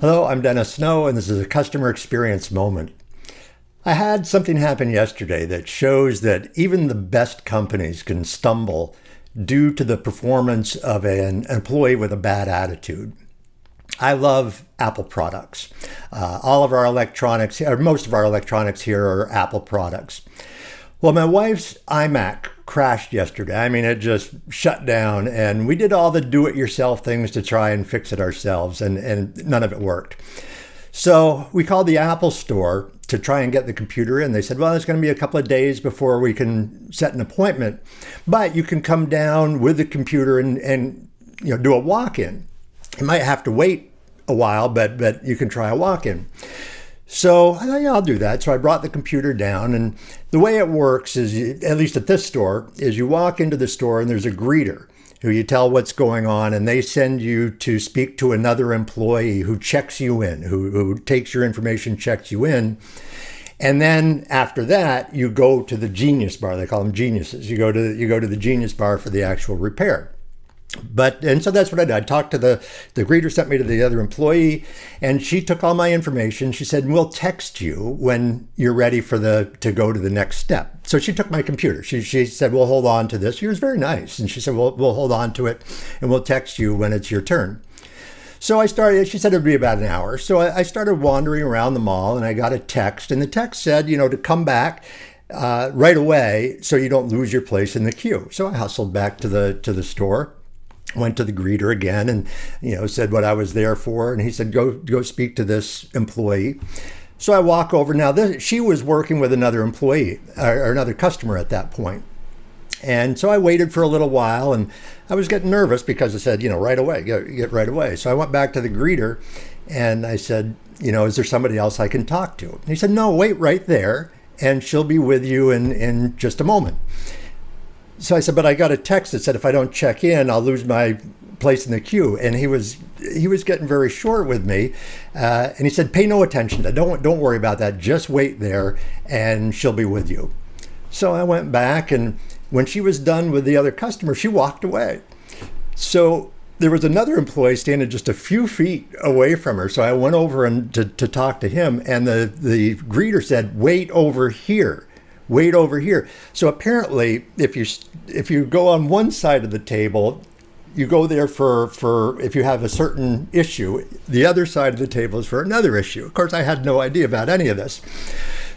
Hello, I'm Dennis Snow, and this is a customer experience moment. I had something happen yesterday that shows that even the best companies can stumble due to the performance of an employee with a bad attitude. I love Apple products. All of our electronics, or most of our electronics here are Apple products. Well, my wife's iMac crashed yesterday. I mean, it just shut down, and we did all the do-it-yourself things to try and fix it ourselves, and none of it worked. So we called the Apple store to try and get the computer in. They said, well, it's going to be a couple of days before we can set an appointment, but you can come down with the computer and do a walk-in. You might have to wait a while, but you can try a walk-in. So I thought, yeah, I'll do that. So I brought the computer down, and the way it works is, at least at this store, is you walk into the store and there's a greeter who you tell what's going on, and they send you to speak to another employee who checks you in, who takes your information, checks you in. And then after that, you go to the Genius Bar. They call them geniuses. You go to the Genius Bar for the actual repair. And so that's what I did. I talked to the greeter, sent me to the other employee, and she took all my information. She said, we'll text you when you're ready to go to the next step. So she took my computer. She said, we'll hold on to this. She was very nice. And she said, we'll hold on to it and we'll text you when it's your turn. So she said it'd be about an hour. So I started wandering around the mall, and I got a text, and the text said, to come back right away so you don't lose your place in the queue. So I hustled back to the store. Went to the greeter again and, said what I was there for. And he said, go speak to this employee. So I walk over. Now, she was working with another employee or another customer at that point. And so I waited for a little while, and I was getting nervous because I said, right away, get right away. So I went back to the greeter and I said, is there somebody else I can talk to? And he said, no, wait right there, and she'll be with you in just a moment. So I said, but I got a text that said if I don't check in, I'll lose my place in the queue. And he was getting very short with me, and he said, pay no attention to that. Don't worry about that. Just wait there, and she'll be with you. So I went back, and when she was done with the other customer, she walked away. So there was another employee standing just a few feet away from her. So I went over to talk to him, and the greeter said, wait over here. Wait over here. So apparently, if you go on one side of the table, you go there for if you have a certain issue. The other side of the table is for another issue. Of course, I had no idea about any of this.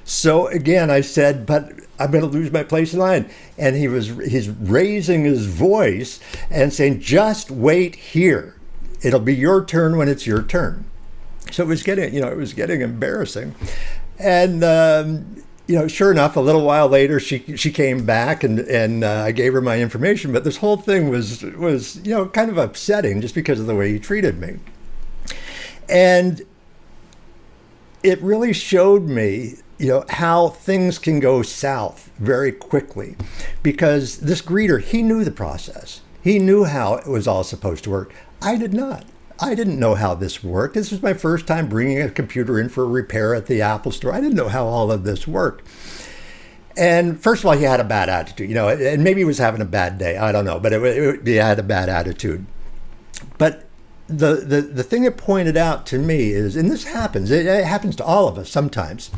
So again, I said, but I'm going to lose my place in line. And he's raising his voice and saying, just wait here. It'll be your turn when it's your turn. So it was getting embarrassing. And sure enough, a little while later, she came back and I gave her my information. But this whole thing was kind of upsetting just because of the way he treated me. And it really showed me, how things can go south very quickly, because this greeter, he knew the process. He knew how it was all supposed to work. I did not. I didn't know how this worked. This was my first time bringing a computer in for a repair at the Apple store. I didn't know how all of this worked. And first of all, he had a bad attitude, and maybe he was having a bad day. I don't know, but he had a bad attitude. But the thing it pointed out to me is, and this happens, it happens to all of us sometimes.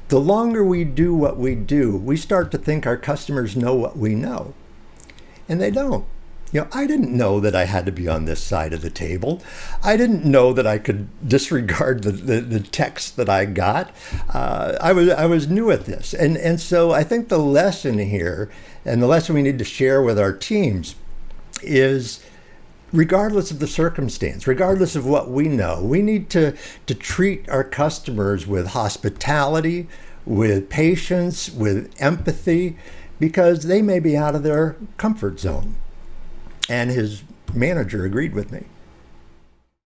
The longer we do what we do, we start to think our customers know what we know, and they don't. I didn't know that I had to be on this side of the table. I didn't know that I could disregard the text that I got. I was new at this. And so I think the lesson here, and the lesson we need to share with our teams, is regardless of the circumstance, regardless of what we know, we need to treat our customers with hospitality, with patience, with empathy, because they may be out of their comfort zone. And his manager agreed with me.